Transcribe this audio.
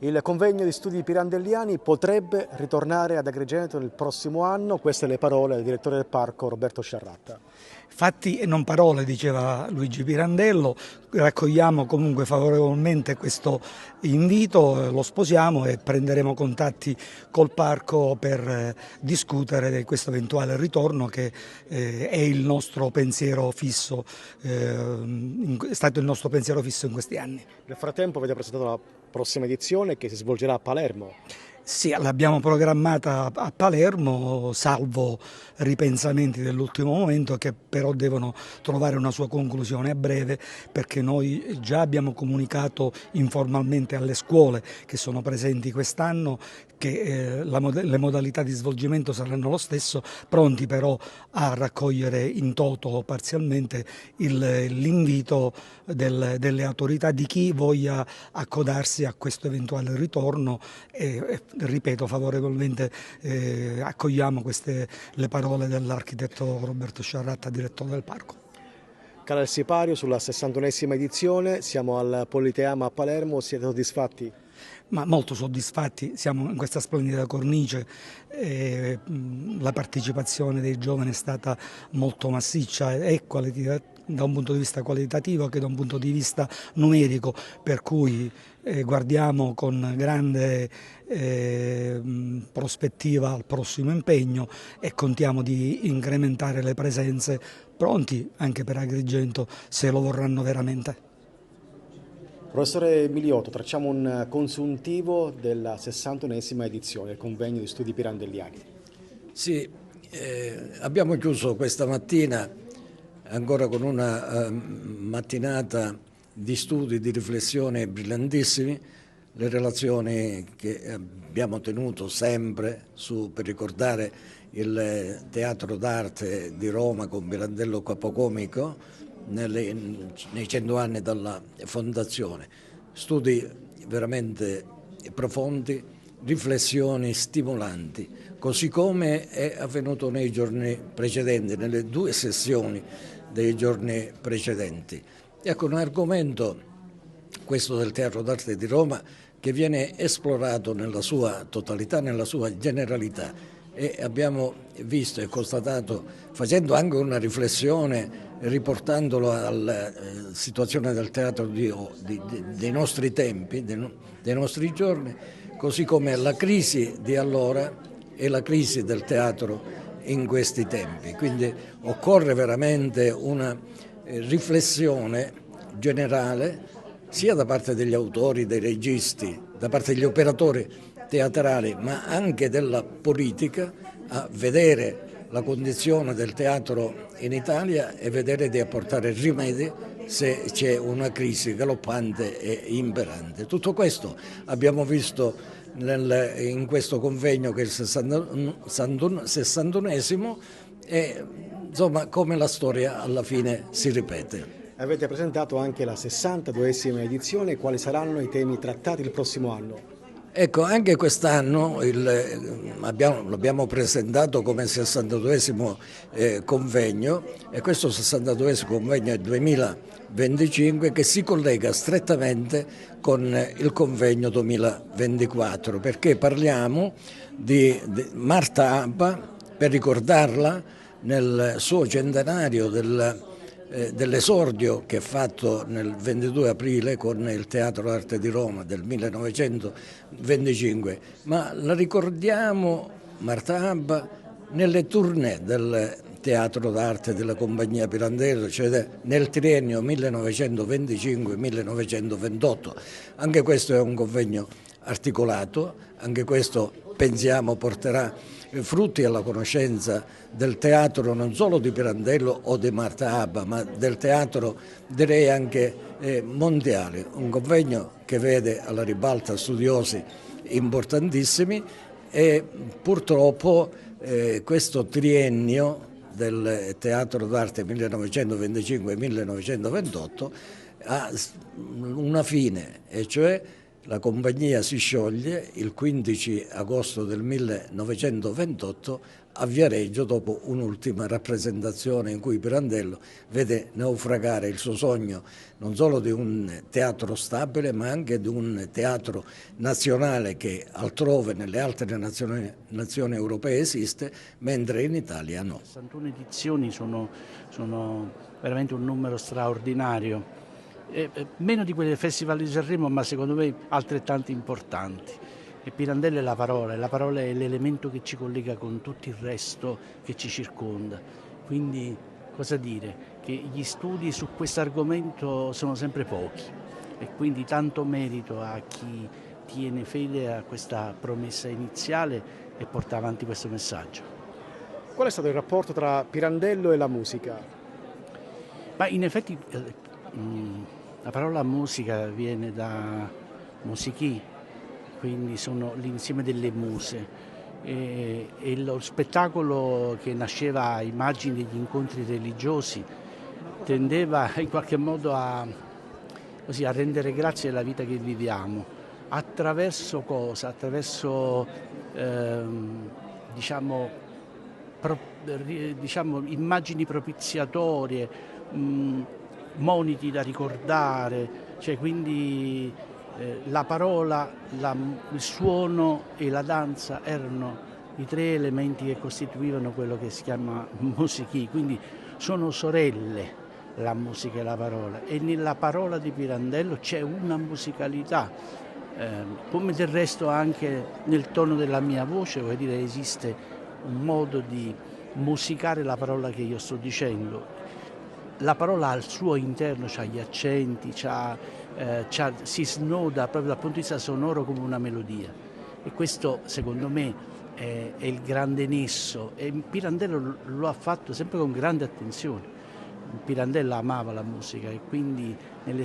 Il convegno di studi pirandelliani potrebbe ritornare ad Agrigento nel prossimo anno, queste le parole del direttore del parco Roberto Sciarratta. Fatti e non parole, diceva Luigi Pirandello, raccogliamo comunque favorevolmente questo invito, lo sposiamo e prenderemo contatti col parco per discutere di questo eventuale ritorno che è il nostro pensiero fisso, è stato il nostro pensiero fisso in questi anni. Nel frattempo avete presentato la prossima edizione che si svolgerà a Palermo. Sì, l'abbiamo programmata a Palermo, salvo ripensamenti dell'ultimo momento che però devono trovare una sua conclusione a breve, perché noi già abbiamo comunicato informalmente alle scuole che sono presenti quest'anno che le modalità di svolgimento saranno lo stesso, pronti però a raccogliere in toto o parzialmente l'invito delle autorità di chi voglia accodarsi a questo eventuale ritorno e ripeto favorevolmente accogliamo le parole dell'architetto Roberto Sciarratta, direttore del parco. Canal Sipario sulla 61esima edizione, siamo al Politeama a Palermo, siete soddisfatti? Ma molto soddisfatti, siamo in questa splendida cornice, la partecipazione dei giovani è stata molto massiccia e da un punto di vista qualitativo che da un punto di vista numerico, per cui guardiamo con grande prospettiva al prossimo impegno e contiamo di incrementare le presenze, pronti anche per Agrigento se lo vorranno veramente. Professore Miliotto, tracciamo un consuntivo della 61esima edizione del convegno di studi pirandelliani. Sì, abbiamo chiuso questa mattina ancora con una mattinata di studi, di riflessione brillantissimi, le relazioni che abbiamo tenuto sempre per ricordare il Teatro d'Arte di Roma con Pirandello Capocomico nei 100 anni dalla fondazione. Studi veramente profondi, riflessioni stimolanti, così come è avvenuto nei giorni precedenti, nelle due sessioni dei giorni precedenti. Ecco, un argomento, questo del Teatro d'Arte di Roma, che viene esplorato nella sua totalità, nella sua generalità, e abbiamo visto e constatato, facendo anche una riflessione, riportandolo alla situazione del teatro dei nostri tempi, dei nostri giorni, così come la crisi di allora e la crisi del teatro in questi tempi. Quindi occorre veramente una riflessione generale sia da parte degli autori, dei registi, da parte degli operatori teatrali, ma anche della politica, a vedere la condizione del teatro in Italia e vedere di apportare rimedi se c'è una crisi galoppante e imperante. Tutto questo abbiamo visto in questo convegno che è il 61esimo e insomma come la storia alla fine si ripete. Avete presentato anche la 62esima edizione, quali saranno i temi trattati il prossimo anno? Ecco, anche quest'anno l'abbiamo presentato come 62esimo convegno e questo 62esimo convegno è 2025 che si collega strettamente con il convegno 2024 perché parliamo di Marta Abba per ricordarla nel suo centenario dell'esordio che ha fatto nel 22 aprile con il Teatro d'Arte di Roma del 1925, ma la ricordiamo Marta Abba nelle tournée del Teatro d'Arte della Compagnia Pirandello, cioè nel triennio 1925-1928. Anche questo è un convegno articolato, anche questo pensiamo porterà frutti alla conoscenza del teatro non solo di Pirandello o di Marta Abba, ma del teatro direi anche mondiale, un convegno che vede alla ribalta studiosi importantissimi e purtroppo questo triennio del Teatro d'Arte 1925-1928 ha una fine, e cioè La compagnia si scioglie il 15 agosto del 1928 a Viareggio dopo un'ultima rappresentazione in cui Pirandello vede naufragare il suo sogno non solo di un teatro stabile ma anche di un teatro nazionale che altrove nelle altre nazioni europee esiste, mentre in Italia no. 61 edizioni sono veramente un numero straordinario. Meno di quelle del Festival di Sanremo, ma secondo me altrettanto importanti. E Pirandello è la parola è l'elemento che ci collega con tutto il resto che ci circonda. Quindi cosa dire? Che gli studi su questo argomento sono sempre pochi e quindi tanto merito a chi tiene fede a questa promessa iniziale e porta avanti questo messaggio. Qual è stato il rapporto tra Pirandello e la musica? Ma in effetti la parola musica viene da musichi, quindi sono l'insieme delle muse e lo spettacolo che nasceva a immagini degli incontri religiosi tendeva in qualche modo a rendere grazie alla vita che viviamo. Attraverso cosa? Attraverso immagini propiziatorie, moniti da ricordare, cioè quindi la parola, il suono e la danza erano i tre elementi che costituivano quello che si chiama musichi, quindi sono sorelle la musica e la parola, e nella parola di Pirandello c'è una musicalità, come del resto anche nel tono della mia voce, vuol dire esiste un modo di musicare la parola che io sto dicendo. La parola al suo interno c'ha gli accenti, si snoda proprio dal punto di vista sonoro come una melodia, e questo secondo me è il grande nesso, e Pirandello lo ha fatto sempre con grande attenzione. Pirandello amava la musica e quindi nelle